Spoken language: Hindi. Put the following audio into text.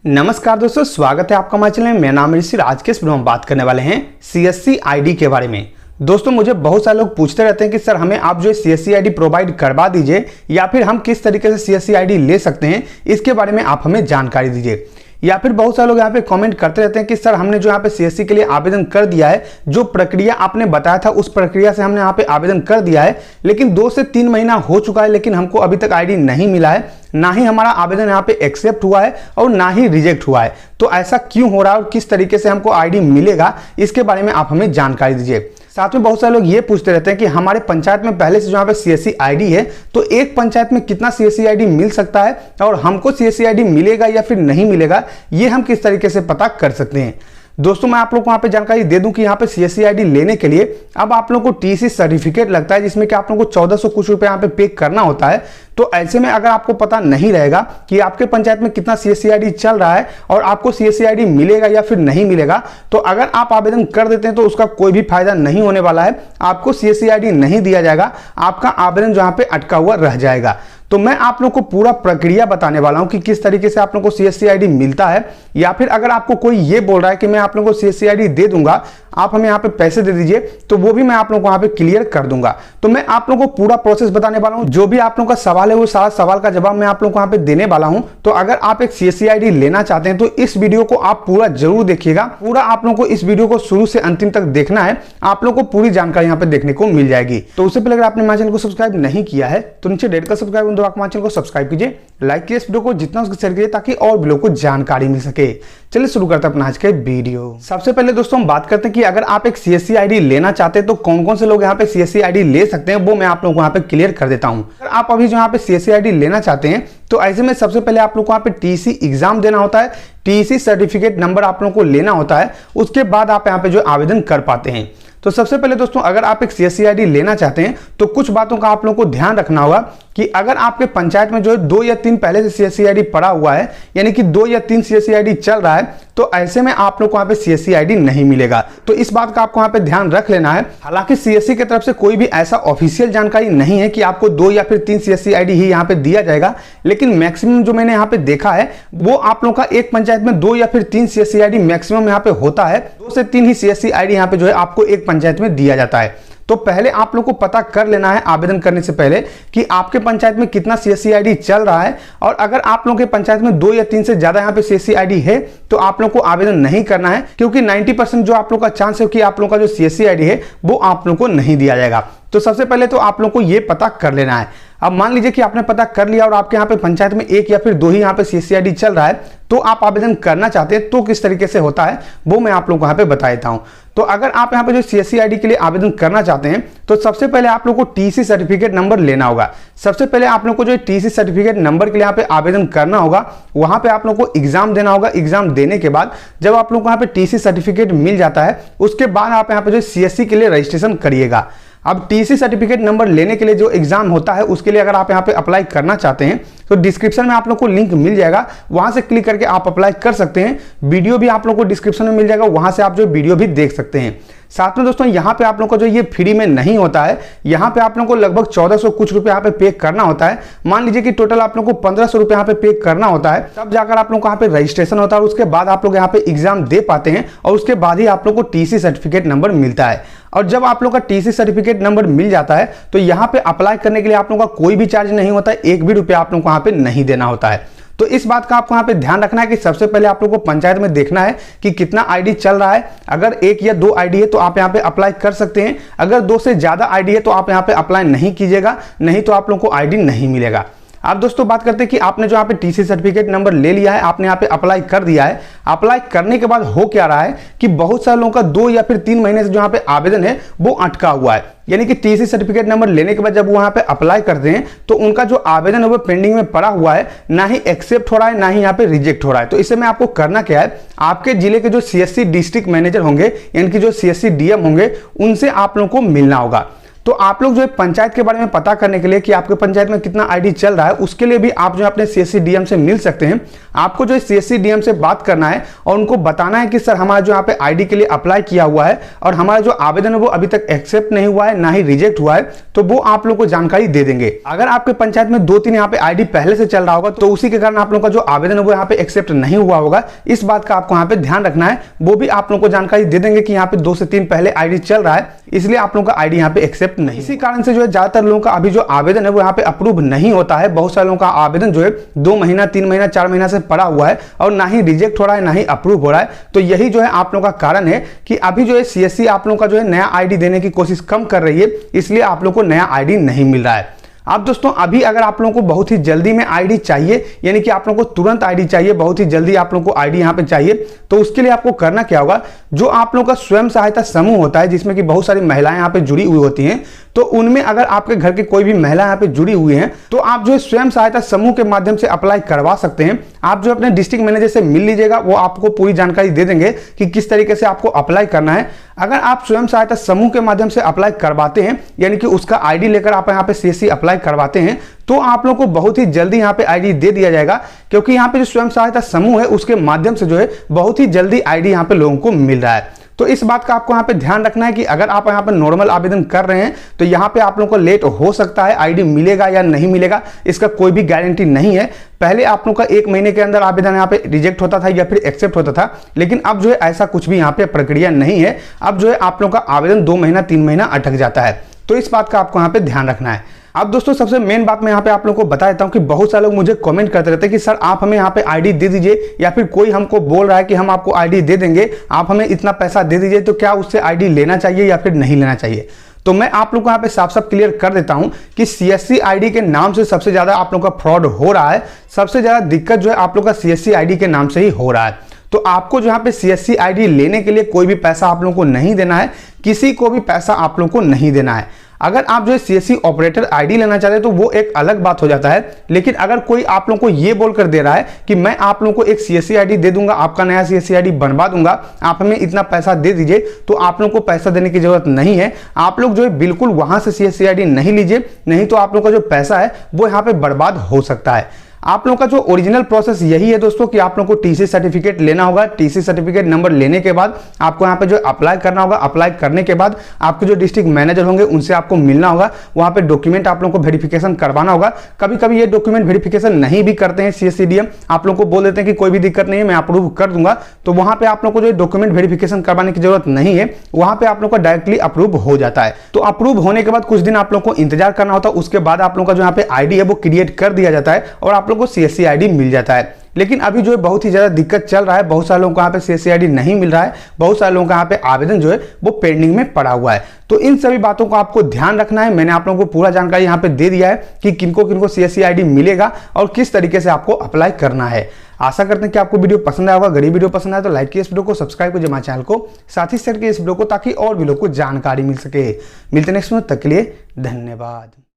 नमस्कार दोस्तों, स्वागत है आपका हमारे चैनल में। मेरा नाम है ऋषि। आज के इस वीडियो में बात करने वाले हैं सीएससी आईडी के बारे में। दोस्तों, मुझे बहुत सारे लोग पूछते रहते हैं कि सर हमें आप जो सीएससी आईडी प्रोवाइड करवा दीजिए या फिर हम किस तरीके से सीएससी आईडी ले सकते हैं, इसके बारे में आप हमें जानकारी दीजिए। या फिर बहुत सारे लोग यहाँ पे कमेंट करते रहते हैं कि सर हमने जो यहाँ पे सीएससी के लिए आवेदन कर दिया है, जो प्रक्रिया आपने बताया था उस प्रक्रिया से हमने यहाँ पे आवेदन कर दिया है, लेकिन 2 से 3 महीना हो चुका है, लेकिन हमको अभी तक आईडी नहीं मिला है, ना ही हमारा आवेदन यहाँ पे एक्सेप्ट हुआ है और ना ही रिजेक्ट हुआ है। तो ऐसा क्यों हो रहा है और किस तरीके से हमको आईडी मिलेगा, इसके बारे में आप हमें जानकारी दीजिए। साथ में बहुत सारे लोग ये पूछते रहते हैं कि हमारे पंचायत में पहले से जो यहाँ पे सीएससी आईडी है, तो एक पंचायत में कितना सीएससी आईडी मिल सकता है और हमको सीएससी आईडी मिलेगा या फिर नहीं मिलेगा, ये हम किस तरीके से पता कर सकते हैं। दोस्तों, मैं आप लोग को यहाँ पे जानकारी दे दूं कि यहाँ पे सीएससी आईडी लेने के लिए अब आप लोग को टीसी सर्टिफिकेट लगता है, जिसमें कि आप लोग को 1400 कुछ रुपए यहाँ पे करना होता है। तो ऐसे में अगर आपको पता नहीं रहेगा कि आपके पंचायत में कितना सीएससी आईडी चल रहा है और आपको सीएससी आईडी मिलेगा या फिर नहीं मिलेगा, तो अगर आप आवेदन कर देते हैं तो उसका कोई भी फायदा नहीं होने वाला है। आपको सीएससी आईडी नहीं दिया जाएगा, आपका आवेदन जो यहाँ पे अटका हुआ रह जाएगा। तो मैं आप लोग को पूरा प्रक्रिया बताने वाला हूं कि किस तरीके से आप लोग को सीएससी आईडी मिलता है, या फिर अगर आपको कोई ये बोल रहा है कि मैं आप लोग को सीएससी आईडी दे दूंगा, आप हमें यहाँ पे पैसे दे दीजिए, तो वो भी मैं आप लोग को यहाँ पे क्लियर कर दूंगा। तो मैं आप लोग को पूरा प्रोसेस बताने वाला हूं। जो भी आप लोग का सवाल है वो सारा सवाल का जवाब मैं आप लोग को यहाँ पे देने वाला हूं। तो अगर आप एक सीएससी आईडी लेना चाहते हैं तो इस वीडियो को आप पूरा जरूर देखिएगा। पूरा आप लोग को इस वीडियो को शुरू से अंतिम तक देखना है, आप लोग को पूरी जानकारी यहाँ पे देखने को मिल जाएगी। तो उससे पहले अगर आपने हमारे चैनल को सब्सक्राइब नहीं किया है तो नीचे रेड का सब्सक्राइब दो, हमारे चैनल को सब्सक्राइब कीजिए, लाइक कीजिए इस वीडियो को, जितना उसको शेयर कीजिए ताकि और भी लोगों को जानकारी मिल सके। चलिए शुरू करते हैं अपना आज का वीडियो। सबसे पहले दोस्तों हम बात करते हैं कि अगर आप एक सीएससी आईडी लेना चाहते हैं तो कौन कौन से लोग यहाँ पे सीएससी आईडी ले सकते हैं, वो मैं आप लोगों को यहाँ पे क्लियर कर देता हूँ। अगर आप अभी जो यहाँ पे सीएससी आईडी लेना चाहते हैं तो ऐसे में सबसे पहले आप लोग को यहाँ पे टीसी एग्जाम देना होता है, टीसी सर्टिफिकेट नंबर आप लोगों को लेना होता है, उसके बाद आप यहाँ पे जो आवेदन कर पाते हैं। तो सबसे पहले दोस्तों अगर आप एक सीएससी आईडी लेना चाहते हैं तो कुछ बातों का आप लोगों को ध्यान रखना होगा कि अगर आपके पंचायत में जो है 2 या 3 पहले से सीएससी आईडी पड़ा हुआ है, यानी कि 2 या 3 सीएससी आईडी चल रहा है, तो ऐसे में आप लोग को यहाँ पे सीएससी आईडी नहीं मिलेगा। तो इस बात का आपको यहाँ पे ध्यान रख लेना है। हालांकि सीएससी की तरफ से कोई भी ऐसा ऑफिशियल जानकारी नहीं है कि आपको 2 या फिर 3 सीएससी आईडी ही यहाँ पे दिया जाएगा, लेकिन मैक्सिमम जो मैंने यहाँ पे देखा है वो आप लोग का एक पंचायत में 2 या फिर 3 सीएससी आईडी मैक्सिमम यहाँ पे होता है। 2 से 3 ही सीएससी आईडी यहाँ पे जो है आपको एक पंचायत में दिया जाता है। तो पहले आप लोग को पता कर लेना है आवेदन करने से पहले कि आपके पंचायत में कितना सीएससी आईडी चल रहा है, और अगर आप लोगों के पंचायत में 2 या 3 से ज्यादा यहाँ पे सीएससी आईडी है तो आप लोग को आवेदन नहीं करना है, क्योंकि 90% जो आप लोग का चांस है कि आप लोग का जो सीएससी आईडी है वो आप लोग को नहीं दिया जाएगा। तो सबसे पहले तो आप लोग को ये पता कर लेना है। अब मान लीजिए कि आपने पता कर लिया और आपके यहाँ पे पंचायत में 1 या फिर 2 ही यहाँ पे सीएससी आईडी चल रहा है, तो आप आवेदन करना चाहते हैं तो किस तरीके से होता है वो मैं आप लोगों को यहाँ पे बता देता हूँ। तो अगर आप यहाँ पे जो सीएससी आईडी के लिए आवेदन करना चाहते हैं तो सबसे पहले आप लोग को टीसी सर्टिफिकेट नंबर लेना होगा। सबसे पहले आप लोग को जो टीसी सर्टिफिकेट नंबर के लिए यहाँ पे आवेदन करना होगा, वहां पे आप लोग को एग्जाम देना होगा। एग्जाम देने के बाद जब आप लोग को यहाँ पे टीसी सर्टिफिकेट मिल जाता है, उसके बाद आप यहाँ पे जो सीएससी के लिए रजिस्ट्रेशन करिएगा। अब टीसी सर्टिफिकेट नंबर लेने के लिए जो एग्जाम होता है उसके लिए अगर आप यहाँ पे अप्लाई करना चाहते हैं तो डिस्क्रिप्शन में आप लोग को लिंक मिल जाएगा, वहां से क्लिक करके आप अप्लाई कर सकते हैं। वीडियो भी आप लोग को डिस्क्रिप्शन में मिल जाएगा, वहां से आप जो वीडियो भी देख सकते हैं। साथ में दोस्तों यहाँ पे आप लोग को जो ये फ्री में नहीं होता है, यहाँ पे आप लोग को लगभग 1400 कुछ रुपए यहाँ पे करना होता है। मान लीजिए कि टोटल आप लोग को 1500 रुपए यहाँ पे करना होता है, तब जाकर आप लोग को यहाँ पे रजिस्ट्रेशन होता है। उसके बाद आप लोग यहाँ पे एग्जाम दे पाते हैं और उसके बाद ही आप लोग को टीसी सर्टिफिकेट नंबर मिलता है। और जब आप लोग का टीसी सर्टिफिकेट नंबर मिल जाता है तो यहाँ पे अप्लाई करने के लिए आप लोग का कोई भी चार्ज नहीं होता है, 1 भी रुपया आप लोग को यहाँ पे नहीं देना होता है। तो इस बात का आपको यहाँ पे ध्यान रखना है कि सबसे पहले आप लोग को पंचायत में देखना है कि कितना आईडी चल रहा है। अगर 1 या 2 आईडी है तो आप यहाँ पे अप्लाई कर सकते हैं, अगर 2 से ज्यादा आईडी है तो आप यहाँ पे अप्लाई नहीं कीजिएगा, नहीं तो आप लोग को आईडी नहीं मिलेगा। अब दोस्तों बात करते हैं कि आपने जो यहाँ पे टीसी सर्टिफिकेट नंबर ले लिया है, आपने यहाँ पे अप्लाई कर दिया है। अप्लाई करने के बाद हो क्या रहा है कि बहुत सारे लोगों का 2 या फिर 3 महीने से जो यहाँ पे आवेदन है वो अटका हुआ है, यानी कि टीसी सर्टिफिकेट नंबर लेने के बाद जब वो यहाँ पे अप्लाई करते हैं तो उनका जो आवेदन है वो पेंडिंग में पड़ा हुआ है, ना ही एक्सेप्ट हो रहा है ना ही यहाँ पे रिजेक्ट हो रहा है। तो इससे में आपको करना क्या है, आपके जिले के जो सीएससी डिस्ट्रिक्ट मैनेजर होंगे, यानी कि जो सीएससी डीएम होंगे, उनसे आप लोगों को मिलना होगा। तो आप लोग जो है पंचायत के बारे में पता करने के लिए कि आपके पंचायत में कितना आईडी चल रहा है, उसके लिए भी आप जो है अपने सीएससी डीएम से मिल सकते हैं। आपको जो है सीएससी डीएम से बात करना है और उनको बताना है कि सर हमारा जो यहाँ पे आईडी के लिए अप्लाई किया हुआ है और हमारा जो आवेदन है वो अभी तक एक्सेप्ट नहीं हुआ है, ना ही रिजेक्ट हुआ है, तो वो आप लोग को जानकारी दे देंगे। अगर आपके पंचायत में 2-3 यहाँ पे आईडी पहले से चल रहा होगा तो उसी के कारण आप लोग का जो आवेदन है वो यहाँ पे एक्सेप्ट नहीं हुआ होगा। इस बात का आपको यहाँ पे ध्यान रखना है। वो भी आप लोग को जानकारी दे देंगे कि यहाँ पे 2 से 3 पहले आईडी चल रहा है, इसलिए आप लोगों का आईडी यहाँ पे एक्सेप्ट नहीं। इसी कारण से जो है ज्यादातर लोगों का अभी जो आवेदन है वो यहाँ पे अप्रूव नहीं होता है। बहुत सारे लोगों का आवेदन जो है 2 महीना 3 महीना 4 महीना से पड़ा हुआ है और ना ही रिजेक्ट हो रहा है ना ही अप्रूव हो रहा है। तो यही जो है आप लोगों का कारण है कि अभी जो है सीएससी आप लोगों का जो है नया आईडी देने की कोशिश कम कर रही है, इसलिए आप लोगों को नया आईडी नहीं मिल रहा है। अब दोस्तों अभी अगर आप लोगों को बहुत ही जल्दी में आईडी चाहिए, यानी कि आप लोगों को तुरंत आईडी चाहिए, बहुत ही जल्दी आप लोगों को आईडी यहाँ पे चाहिए, तो उसके लिए आपको करना क्या होगा, जो आप लोगों का स्वयं सहायता समूह होता है जिसमें कि बहुत सारी महिलाएं यहाँ पे जुड़ी हुई होती हैं, तो उनमें अगर आपके घर की कोई भी महिला यहाँ पे जुड़ी हुई है तो आप जो है स्वयं सहायता समूह के माध्यम से अप्लाई करवा सकते हैं। आप जो अपने डिस्ट्रिक्ट मैनेजर से मिल लीजिएगा, वो आपको पूरी जानकारी दे देंगे कि किस तरीके से आपको अप्लाई करना है। अगर आप स्वयं सहायता समूह के माध्यम से अप्लाई करवाते हैं, यानी कि उसका आईडी लेकर आप यहाँ पे सीएससी अप्लाई करवाते हैं, तो आप लोग को बहुत ही जल्दी यहाँ पे आईडी दे दिया जाएगा, क्योंकि यहाँ पे जो स्वयं सहायता समूह है उसके माध्यम से जो है बहुत ही जल्दी आईडी यहाँ पे लोगों को मिल रहा है। तो इस बात का आपको यहाँ पे ध्यान रखना है कि अगर आप यहाँ पे नॉर्मल आवेदन कर रहे हैं तो यहाँ पे आप लोगों को लेट हो सकता है, आईडी मिलेगा या नहीं मिलेगा इसका कोई भी गारंटी नहीं है। पहले आप लोगों का 1 महीने के अंदर आवेदन यहाँ पे रिजेक्ट होता था या फिर एक्सेप्ट होता था, लेकिन अब जो है ऐसा कुछ भी यहाँ पे प्रक्रिया नहीं है। अब जो है आप लोगों का आवेदन 2 महीना 3 महीना अटक जाता है। तो इस बात का आपको यहाँ पे ध्यान रखना है। अब दोस्तों सबसे मेन बात मैं यहाँ पे आप लोगों को बता देता हूँ कि बहुत सारे लोग मुझे कमेंट करते रहते हैं कि सर आप हमें यहाँ पे आईडी दे दीजिए, या फिर कोई हमको बोल रहा है कि हम आपको आईडी दे देंगे, आप हमें इतना पैसा दे दीजिए, तो क्या उससे आईडी लेना चाहिए या फिर नहीं लेना चाहिए। तो मैं आप लोग को यहाँ पे साफ साफ क्लियर कर देता हूं कि सीएससी आईडी के नाम से सबसे ज्यादा आप लोग का फ्रॉड हो रहा है। सबसे ज्यादा दिक्कत जो है आप लोग का सीएससी आईडी के नाम से ही हो रहा है। तो आपको जो यहाँ पे सीएससी आईडी लेने के लिए कोई भी पैसा आप लोगों को नहीं देना है, किसी को भी पैसा आप लोगों को नहीं देना है। अगर आप जो है सीएससी ऑपरेटर आईडी लेना चाहते हैं तो वो एक अलग बात हो जाता है, लेकिन अगर कोई आप लोगों को ये बोलकर दे रहा है कि मैं आप लोगों को एक सीएससी आईडी दे दूंगा, आपका नया सीएससी आईडी बनवा दूंगा, आप हमें इतना पैसा दे दीजिए, तो आप लोगों को पैसा देने की जरूरत नहीं है। आप लोग जो है बिल्कुल वहां से सीएससी आईडी नहीं लीजिए, नहीं तो आप लोग का जो पैसा है वो यहाँ पे बर्बाद हो सकता है। आप लोगों का जो ओरिजिनल प्रोसेस यही है दोस्तों कि आप लोगों को टीसी सर्टिफिकेट लेना होगा। टीसी सर्टिफिकेट नंबर लेने के बाद आपको यहाँ पे जो अप्लाई करना होगा। अप्लाई करने के बाद आपके जो डिस्ट्रिक्ट मैनेजर होंगे उनसे आपको मिलना होगा, वहाँ पे डॉक्यूमेंट आप लोगों को वेरिफिकेशन करवाना होगा। कभी कभी ये डॉक्यूमेंट वेरिफिकेशन नहीं भी करते हैं सीएससी डीएम, आप लोग को बोल देते हैं कि कोई भी दिक्कत नहीं है, मैं अप्रूव कर दूंगा, तो वहाँ पे आप लोग को जो डॉक्यूमेंट वेरिफिकेशन करवाने की जरूरत नहीं है, वहाँ पे आप लोग का डायरेक्टली अप्रूव हो जाता है। तो अप्रूव होने के बाद कुछ दिन आप लोग को इंतजार करना होता है, उसके बाद आप लोग का जो यहाँ पे आईडी है वो क्रिएट कर दिया जाता है और आप लोग को सीएससी आईडी मिल जाता है। लेकिन अभी जो है बहुत ही ज्यादा दिक्कत चल रहा है, बहुत सारे लोगों को यहाँ पे सीएससी आईडी नहीं मिल रहा है, बहुत सारे लोगों का यहाँ पे आवेदन जो है वो पेंडिंग में पड़ा हुआ है। तो इन सभी बातों को आपको ध्यान रखना है। मैंने आप लोगों को पूरा जानकारी यहाँ पे दे दिया है कि किनको किनको सीएससी आईडी मिलेगा और किस तरीके से आपको अप्लाई करना है। आशा करते हैं कि आपको वीडियो पसंद आया होगा। अगर ये वीडियो पसंद आया तो लाइक कीजिए इस वीडियो को, सब्सक्राइब कीजिए हमारे चैनल को, साथ ही शेयर कीजिए इस वीडियो को ताकि और भी लोग को जानकारी मिल सके। मिलते हैं नेक्स्ट में, तब तक के लिए धन्यवाद।